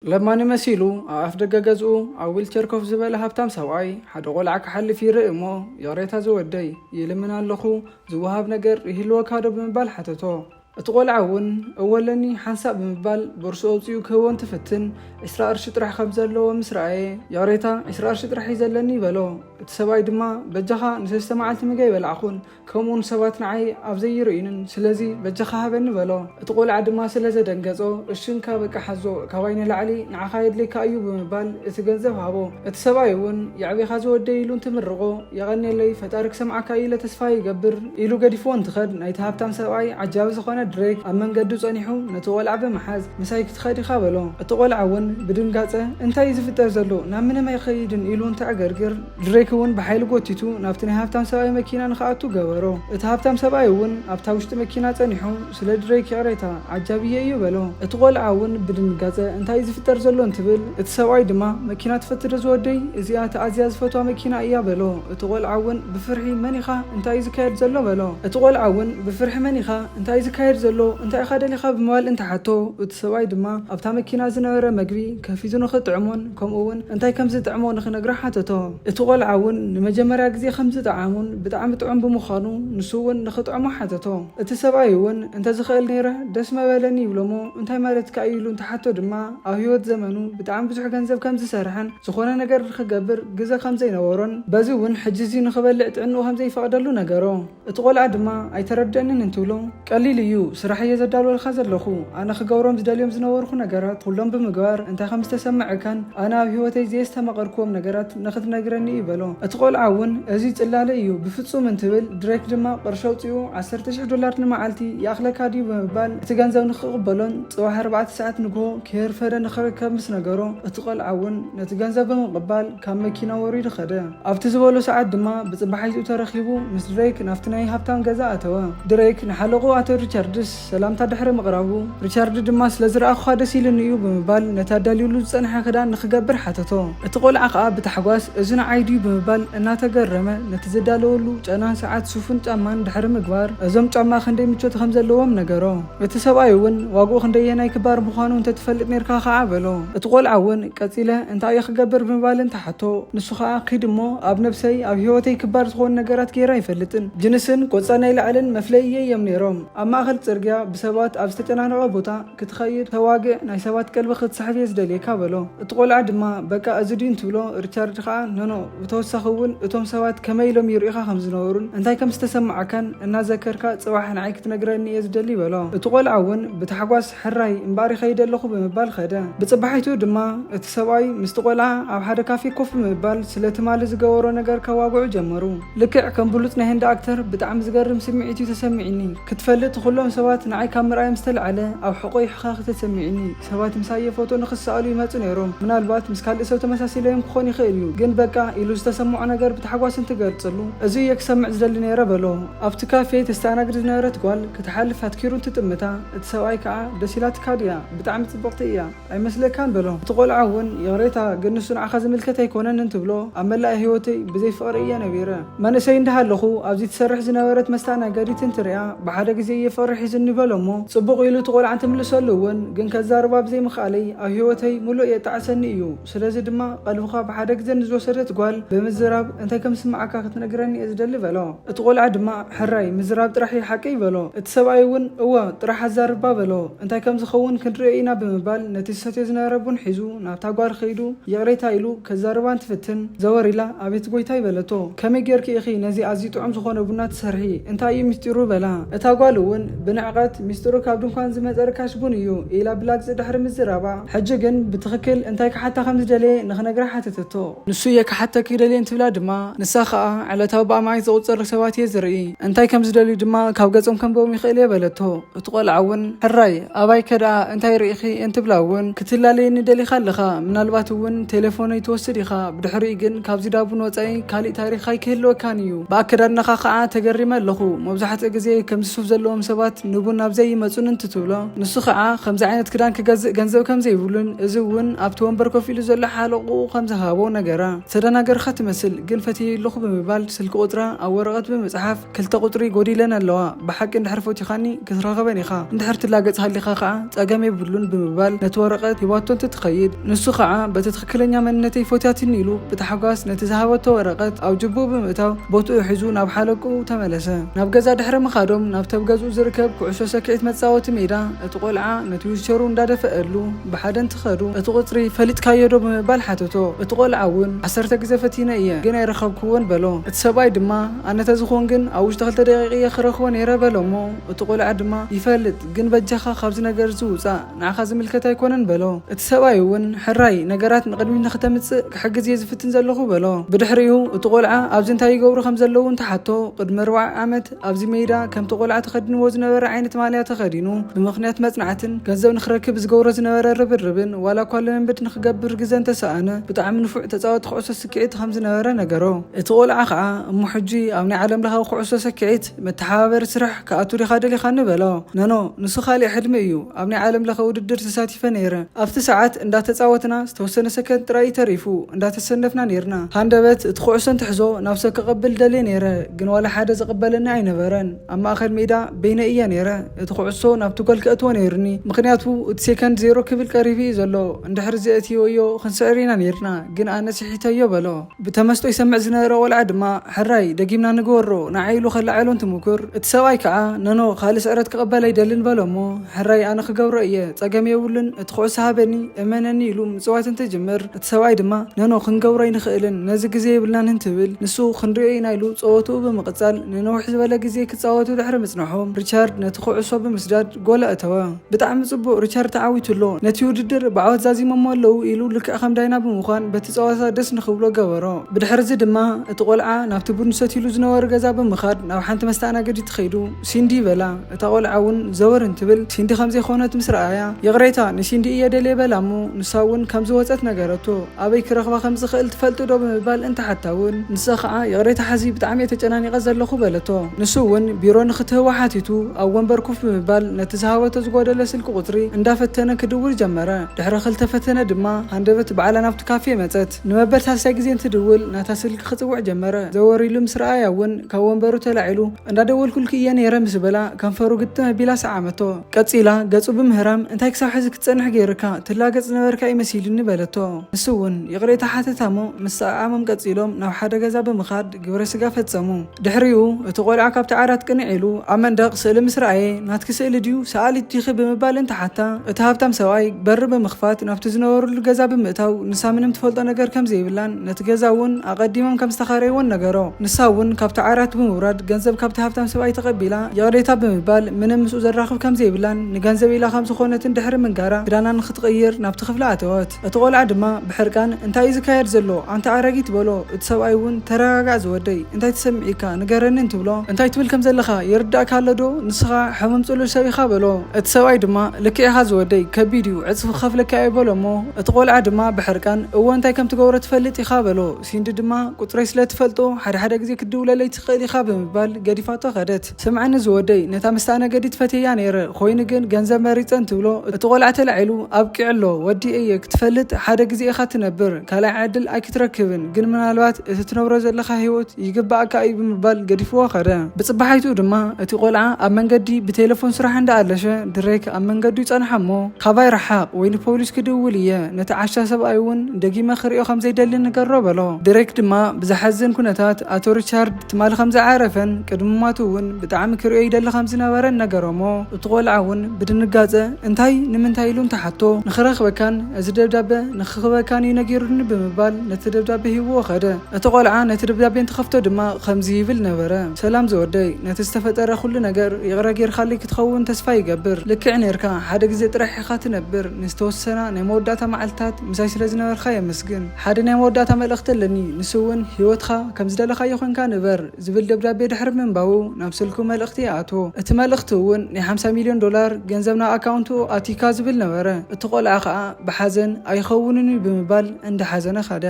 لما نمسيلو أفدق جزء أو ويلتشر كوف زبالة هبتام سواي حد قول حل في رئمه يا ريت زودي يلمنا اللخو زوهاب نجر يهلو كادو بمبال حتتو اتقول عون أولني حنساب بمبال برسو أوزيو كهون تفتن إسراء رشد راح خبزلو ومسرعي يا ريتا إسراء رشد راح يزلني بلو تسواي دما بجخا نسستمعلت مجاي بلعخون كمون سوات نعي أفزي رئينن سلازي بجخا هبن بلو اتقول عدما سلازة دنجزو الشن كابك حزو كواين العلي نعخايد لي كأيو بمبال اتجنزو هابو اتسوايون يعبي خازو وديلون تمرغو يغني لي فتارك سمع كايلة تسفاي يقبر إلو قديفون تخد نايتهاب تام سواي عجاوز خوانا دريك أمن قدو صانيحو نتوال عبا محاز مسايك تخادي خابلو اتقول عون بدون قاطع انتاي زفتر زلو نامنا ما يخيدن إلون تعقرقر دريكون بحيل قوتيتو نافتني هافتام سواي مكينا نخاطو قوارو اتهافتام سوايون ابتاوشت مكينا صانيحو سلا دريك ياريتا عجابية يبلو اتقول عون بدون قاطع انتاي زفتر زلو انتبل اتسواي دما مكينا تفتر زودي ازيات عزياز فتوى مكينا ايا بلو اتقول عون بفرحي منيخا انتاي زكاير زلو بلو اتقول عون بفرحي منيخا انتاي زكاير زلو انتاي خادلي خاب موال انت حتو اتسواي دما ابتا مكينا زنوره مغبي كفيزو نخطعمون كمون انتاي كمز طعمون نخنغرا حتتو اتقول عون نمجمرا غزي خمس طعامون بطعم طعم بمخانو نسون نخطعمو حتتو اتسوايون انت زخيل نيره دس ما بلني بلمو انتاي مالت كايلو انت حتو دما اهيوت زمنو بطعم بزح ገንዘብ كم زسرحن زخونه ነገር خغبر غزا كم زينورن بزون حجزي نخبلع طنو كم زي فقدلو نغرو اتقول عدما ايتردنن انتولو قليل يو سرح يزدالو الخزلخو انا خغورم زداليوم زنورخو نغرات كلهم بمغبار انت خمس تسمع كان انا بهوتي زيست مقركم نغرات نخت نغرني يبلو اتقول عون ازي صلاله يو بفصوم انتبل دريك دما قرشوطيو $10,000 نمعلتي ياخلك هادي بمبال تغنزو نخقبلون صباح 4 ساعات نغو كير فدن نخركب مس نغرو اتقول عون نتغنزب بمقبال كم مكينا وريد خده افت زبولو ساعات دما بصباحيتو ترخيبو مس دريك نافتناي هافتام غزا اتوا دريك نحلقو اتو ريتشاردس سلامتا دحر مقرابو ريتشارد دما سلازرا خادس يلنيو بمبال نتاداليولو صنحا خدان نخغبر حتتو اتقول عقا بتحغواس ازنا عيدي بمبال اناتغرمه نتزدالولو جنا ساعات سوفن ጫማን دحر مغبار ازم ጫማ خندي ምቾት ከምዘለዎም ነገሮ በተሰባዩን ዋጉ خنديናይ ክባር ምዃኑ እንተ ትፈልጥ ነርካ ኸዓ በሎ اتقول عون ቀጺለ እንታይ ይኽገብር በመባል እንተ ሓቶ ንሱ ኸዓ ኺድሞ ኣብ ነፍሰይ ኣብ ህይወተይ ክባር ዝኾኑ ነገራት ጌራ ይፈልጥን ጅንስን ቆጻናይ ላዕልን መፍለይየ የም ነሮም ኣብ ማእኸል ጽርግያ ብሰባት ኣብ ዝተጨናነቐ ቦታ ክትኸይድ ተዋግዕ ናይ ሰባት ቀልቢ ክትስሕብ የዝደልየካ በሎ እትቆልዓ ድማ በቃ እዝዲን ትብሎ ሪቻርድ ኸዓ ኖኖ ብተወሳኺውን እቶም ሰባት ከመይ ኢሎም ይርኢኻ ከም ዝነበሩን እንታይ ከም ዝተሰማዓካን እናዘከርካ ጽባሕ ንዓይ ክትነግረኒ የዝደሊ በሎ እትቆልዓ እውን ብታሕጓስ ሕራይ እምባሪ ኸይድ ኣለኹ ብምባል ኸደ ብጽባሒቱ ድማ እቲ ሰብኣይ ምስ ቆልዓ ኣብ ሓደ ካፌ ኮፍ ብምባል ስለትማሊ ዝገበሮ ነገር ከዋግዑ ጀመሩ ልክዕ ከም ብሉጽ ናይ ህንዲ ኣክተር ብጣዕሚ ዝገርም ስምዒት ተሰሚዕኒ ክትፈልጥ ኩሎም ሰባት ንዓይ ካብ ምርኣዮም ዝተልዓለ ኣብ ሕቆይ ሕኻኽ ተሰሚዕኒ ሰባት ምሳየ ፎቶ ንኽሰኣሉ ይመጹ ነይሮም ምናልባት ምስ ካልእ ሰብ ተመሳሲሎም ክኾን ይኽእል እዩ ግን በቃ ኢሉ ዝተሰምዖ ነገር ብታሕጓስ እንትገልጽሉ እዚ የክሰምዕ ዝደሊ ነይረ በሎ ኣብቲ ካፌ ተስተኣናግድ ዝነበረት ጓል ክትሓልፍ ኣትኪሩ እንትጥምታ እቲ ሰብኣይ ከዓ ደስ ኢላትካ ድያ ብጣዕሚ ጽብቕቲ እያ ኣይመስለካን በሎ እቲ ቆልዓ እውን የቕሬታ ግን ንሱ ንዓኻ ዝምልከት ኣይኮነን እንትብሎ ኣብ መላእ ህይወተይ ብዘይ ፍቕሪ እየ ነቢረ መንእሰይ እንዳሃለኹ ኣብዚ ትሰርሕ ዝነበረት መስተኣናገዲት እንትሪኣ ብሓደ ግዜ የፈርሕ ዝንበሎ እሞ ጽቡቕ ኢሉ እቲ ቆልዓ እንትምልሰሉ እውን ግን ከዛርባ ብዘይ ምኽኣለይ ኣብ ህይወተይ ሙሉእ የጣዕሰኒ እዩ ስለዚ ድማ ቀልብኻ ብሓደ ግዜ ንዝወሰደት ጓል ብምዝራብ እንታይ ከም ዝስማዓካ ክትነግረኒ እየ ዝደሊ በሎ እቲ ቆልዓ ድማ ሕራይ ምዝራብ ጥራሕ ሓቂ በሎ እቲ ሰብኣይ እውን እወ ጥራሕ ኣዛርባ በሎ እንታይ ከም ዝኸውን ክንሪኦ ኢና ብምባል ነቲ ዝሰትዮ ዝነበረ ቡን ሒዙ ናብታ ጓል ኸይዱ የቕሬታ ኢሉ ከዛርባ እንትፍትን ዘወር ኢላ ኣቤት ጎይታ ይበለቶ ከመይ ጌርኪ ኢኺ ነዚ ኣዝዩ ጥዑም ዝኾነ ቡና ትሰርሒ እንታይ እዩ ሚስጢሩ በላ እታ ጓል እውን ብንዕቐት ሚስጢሩ ካብ ድንኳን ዝመፀርካሽ ቡን እዩ ኢላ ብላግፂ ድሕሪ ምዝራባ ሕጂ ግን ብትኽክል እንታይ ክሓታ ከም ዝደለየ ንኽነግራ ሓተተቶ ንሱ የክሓተክ ይደልየ እንትብላ ድማ ንሳ ኸዓ ዕለታዊ ብኣማይ ዝቑፀር ሰባት እየ ዝርኢ እንታይ ከም ዝደልዩ ድማ ካብ ገጾም ከንብቦም ይኽእል እየ በለቶ እቲ ቆልዓ እውን ሕራይ ኣባይ ከድኣ እንታይ ርኢኺ እንትብላ እውን ክትላለየኒ ደሊኻ ኣለኻ ምናልባት እውን ቴሌፎነይ ትወስድ ኢኻ ብድሕሪኡ ግን ካብዚ ዳቡን ወፃኢ ካሊእ ታሪኽ ኣይክህልወካን እዩ ብኣከዳድናኻ ኸዓ ተገሪመ ኣለኹ መብዛሕትኡ ግዜ ከም ዝሱፍ ዘለዎም ሰባት ንቡን ናብ ዘይመጹን እንትትብሎ ንሱ ከዓ ከምዚ ዓይነት ክዳን ክገዝእ ገንዘብ ከም ዘይብሉን እዚ እውን ኣብቲ ወንበር ኮፍ ኢሉ ዘሎ ሓለቁ ከም ዝሃቦ ነገራ ተደናገርካ ትመስል ግን ፈትየለኹ ብምባል ስልክ ቁጥራ ኣብ ወረቐት ብምጽሓፍ ክልተ ቁጥሪ ጎዲለን ኣለዋ ብሓቂ እንድሕር ፈቲኻኒ ክትረኸበን ኢኻ እንድሕር ትላገጽ ሃሊኻ ከዓ ጸገም የብሉን ብምባል ነቲ ወረቐት ሂባቶ እንትትኸይድ ንሱ ከዓ በቲ ትክክለኛ መንነተይ ፎትያትኒ ኢሉ ብተሓጓስ ነቲ ዝሃበቶ ወረቐት ኣብ ጅቡኡ ብምእታው ቦትኡ ሒዙ ናብ ሓለቁ ተመለሰ ናብ ገዛ ድሕሪ ምኻዶም ናብ ተብገዝኡ ዝርከብ ኩዕሶ ሰኪዔት መጻወቲ ሜዳ እቲ ቆልዓ ነቲ ዊልቸሩ እንዳደፈአሉ ብሓደ እንትኸዱ እቲ ቁፅሪ ፈሊጥካዮ ዶ ብምባል ሓተቶ እቲ ቆልዓ እውን 10 ግዜ ፈቲነ እየ ግን ኣይረኸብክዎን በሎ እቲ ሰብኣይ ድማ ኣነ ተዝኾን ግን ኣብ ውሽጢ 2 ደቂቕ ክረኽቦ ነይረ በሎ እሞ እቲ ቆልዓ ድማ ይፈልጥ ግን በጃኻ ካብዚ ነገር ዝውፃእ ንዓኻ ዝምልከት ኣይኮነን በሎ እቲ ሰብኣይ እውን ሕራይ ነገራት ንቅድሚት ንኽተምፅእ ክሕግዝ እየ ዝፍትን ዘለኹ በሎ ብድሕሪኡ እቲ ቆልዓ ኣብዚ እንታይ ይገብሩ ከም ዘለዉ እንተሓቶ ቅድሚ 4 ዓመት ኣብዚ ሜዳ ከምቲ ቆልዓ ተኸዲንዎ ዝነበረ ዓይነት ማልያ ተኸዲኑ ብምኽንያት መጽናዕትን ገንዘብ ንኽረክብ ዝገብሮ ዝነበረ ርብርብን ዋላ እኳ ልምምድ ንኽገብር ግዜ እንተሰኣነ ብጣዕሚ ንፉዕ ተፃወቲ ኩዕሶ ሰኪዔት ከም ዝነበረ ነገሮ እቲ ቆልዓ ከዓ እሞ ሕጂ ኣብ ናይ ዓለም ለኻዊ ኩዕሶ ሰኪዔት መተሓባበሪ ስራሕ ከኣቱ ዲኻ ደሊኻ ንበሎ ነኖ ንሱ ካሊእ ሕልሚ እዩ ኣብ ናይ ዓለም ለኻዊ ውድድር ተሳቲፈ ነይረ ኣብቲ ሰዓት እንዳተፃወትና ዝተወሰነ ሰከንድ ጥራይ ተሪፉ እንዳተሰነፍና ነርና ሃንደበት እቲ ኩዕሶ እንትሕዞ ናብ ሰብ ክቕብል ደልየ ነይረ ግን ዋላ ሓደ ዝቕበለኒ ኣይነበረን ኣብ ማእኸል ሜዳ በይነ እየ ነይረ እቲ ኩዕሶ ናብቲ ጎል ክእትዎ ነይሩኒ ምክንያቱ እቲ ሴከንድ 0 ክብል ቀሪቡ እዩ ዘሎ እንድሕር ዝእትዮዮ ክንስዕር ኢና ነርና ግን ኣነ ስሒተዮ በሎ ብተመስጦ ይሰምዕ ዝነበረ ቆልዓ ድማ ሕራይ ደጊምና ንግበሮ ንዓይሉ ከላዓሎ እንትምኩር እቲ ሰብኣይ ከዓ ነኖ ካልእ ስዕረት ክቕበል ኣይደልን በሎ እሞ ሕራይ ኣነ ክገብሮ እየ ጸገም የብሉን እቲ ኩዕሶ ሃበኒ እመነኒ ኢሉ ምፅዋት እንትጅምር እቲ ሰብኣይ ድማ ነኖ ክንገብሮ ኣይንኽእልን ነዚ ግዜ የብልናን እንትብል ንሱ ክንሪኦ ኢና ኢሉ ፀወትኡ ብምቕጻል ንነዊሕ ዝበለ ግዜ ክፃወቱ ድሕሪ ምጽንሖም ሪቻርድ ነቲ ኩዕሶ ብምስዳድ ጎል ኣእተወ ብጣዕሚ ጽቡቕ ሪቻርድ ተዓዊቱሎ ነቲ ውድድር ብዓወት ዛዚሞሞ ኣለዉ ኢሉ ልክዕ ከም ዳይና ብምዃን በቲ ፀወታ ደስ ንኽብሎ ገበሮ ብድሕሪዚ ድማ እቲ ቆልዓ ናብቲ ቡድን ሰቲሉ ዝነበሩ ገዛ ብምኻድ ናብ ሓንቲ መስተኣናገዲት ትኸይዱ ሲንዲ በላ እታ ቆልዓ እውን ዘወር እንትብል ሲንዲ ከምዘይኮነት ምስ ረኣያ የቕሬታ ንሲንዲ እየ ደልየ በላ እሞ ንሳ እውን ከምዚ ወፀት ነገረቶ ኣበይ ክረኽባ ከም ዝኽእል ትፈልጡ ዶ ብምባል እንተሓታ እውን ንሳ ከዓ የቕሬታ ሓዚ ብጣዕሚ እየ ተጨናኒቐ ዘለኹ በለቶ ንሱ እውን ቢሮ ንኽትህዋ ሓቲቱ ኣብ ወንበር ኮፍ ብምባል ነቲ ዝሃበቶ ዝጎደለ ስልኪ ቁፅሪ እንዳፈተነ ክድውል ጀመረ ድሕሪ 2 ፈተነ ድማ ሃንደበት በዓላ ናብቲ ካፌ መፀት ንመበል ሳልሳይ ግዜ እንትድውል ናታ ስልኪ ክፅውዕ ጀመረ ዘወሪሉ ምስ ረኣያ እውን ካብ ወንበሩ ተላዒሉ እንዳደወልኩልክ እየ ነይረ ምስ በላ ከንፈሩ ግጥም ኣቢላ ሰዓመቶ ቀፂላ ገፁ ብምህራም እንታይ ክሳብ ሕዚ ክትፀንሕ ገይርካ ትላገፅ ነበርካ ይመሲልኒ በለቶ ንሱ እውን የቕሬታ ሓተታሞ ምስ ሰዓሞም ቀፂሎም ናብ ሓደ ገዛ ብምኻድ ግብረ ስጋ ፈፀሙ ድሕሪኡ እቲ ቆልዓ ካብቲ ዓራት ቅንዕ ኢሉ ኣብ መንደቕ ስእሊ ምስ ረኣየ ናትኪ ስእሊ ድዩ ሰኣሊት ዲኺ ብምባል እንተሓታ እቲ ሃብታም ሰብኣይ በሪ ብምኽፋት ናብቲ ዝነበሩሉ ገዛ ብምእታው ንሳ ምንም ትፈልጦ ነገር ከም ዘይብላን ነቲ ገዛ እውን ኣቐዲሞም ከም ዝተኻረይዎን ነገሮ ንሳ እውን ካብቲ ዓራት ብምውራድ ገንዘብ ካብቲ ሃብታም ሰብኣይ ተቐቢላ የቕሬታ ብምባል ምንም ምስኡ ዘራኽብ ከም ዘይብላን ንገንዘብ ኢላ ከም ዝኾነትን ድሕሪ ምንጋራ ክዳና ንኽትቕይር ናብቲ ክፍሊ ኣተወት እቲ ቆልዓ ድማ ብሕርቃን እንታይ እዩ ዝካየድ ዘሎ ኣንተ ኣረጊት በሎ እቲ ሰብኣይ እውን ተረጋጋዕ ዝወደይ እንታይ ትሰምዒካ ንገረኒ እንትብሎ እንታይ ትብል ከም ዘለኻ የርዳእካ ኣሎ ዶ ንስኻ ሕሙም ፅሉል ሰብ ኢኻ በሎ እቲ ሰብኣይ ድማ ልክዕ ኢኻ ዝወደይ ከቢድ እዩ ዕፅፊ ክኸፍለካ እየ በሎ እሞ እቲ ቆልዓ ድማ ብሕርቃን እዎ እንታይ ከም ትገብሮ ትፈልጥ ኢኻ በሎ ሲንዲ ድማ ቁፅረይ ስለ ትፈልጦ ሓደ ግዜ ክድውለለይ ትኽእል ኢኻ ብምባል ገዲፋቶ ኸደት ስምዓኒ ዝወደይ ነታ መስተኣናገዲት ፈትያ ነይረ ኮይኑ ግን ገንዘብ መሪፀን ትብሎ እቲ ቆልዓ ተላዒሉ ኣብቂዕ ኣሎ ወዲ እየ ክትፈልጥ ሓደ ግዜ ኢኻ ትነብር ካልኣይ ዕድል ኣይክትረክብን ግን ምናልባት እቲ ትነብሮ ዘለኻ ሂወት ይግባእካ እዩ ብምባል ገዲፍዎ ኸደ ብፅባሓይቱ ድማ እቲ ቆልዓ ኣብ መንገዲ ብቴሌፎን ስራሕ እንዳኣለሸ ድሬክ ኣብ መንገዲ ይፀንሐ እሞ ካባይ ረሓቕ ወይ ንፖሊስ ክድውል እየ ነቲ ዓሻ ሰብኣይ እውን ደጊመ ክሪኦ ከም ዘይደሊ ንገሮ በሎ ድሬክ ድማ ብዝሓዝን ኩነታት ኣቶ ሪቻርድ ትማሊ ከም ዝዓረፈን ቅድሚ ሞቱ እውን ብጣዕሚ ክሪኦ ይደሊ ከም ዝነበረን ነገሮሞ እቲ ቆልዓ እውን ብድንጋፀ እንታይ ንምንታይ ኢሉ እንተሓቶ ንኽረኽበካን እዚ ደብዳቤ ንኽኽበካን እዩ ነጊሩኒ ብምባል ነቲ ደብዳቤ ሂብዎ ኸደ እቲ ቆልዓ ነቲ ደብዳቤ እንትኸፍቶ ድማ ከምዚ ይብል ነበረ ሰላም ዝወደይ ነቲ ዝተፈጠረ ኩሉ ነገር ይቕረ ጌርካለይ ክትኸውን ተስፋ ይገብር ልክዕ ነርካ ሓደ ግዜ ጥራሕ ኢኻ ትነብር ንዝተወሰና ናይ መወዳእታ መዓልትታት ምሳይ ስለ ዝነበርካ የመስግን ሓደ ናይ መወዳእታ መልእኽቲ ኣለኒ ንሱ እውን ሂወትካ ከም ዝደለኻዮ ኮንካ ንበር ዝብል ደብዳቤ ድሕሪ ምንባቡ ናብ ስልኩ መልእኽቲ ይኣትዎ እቲ መልእኽቲ እውን ናይ $50 ሚልዮን ገንዘብ ናብ ኣካውንቱ ኣቲካ ዝብል ነበረ እቲ ቆልዓ ከዓ ብሓዘን ኣይኸውንን ብምባል እንዳሓዘነ ኸደ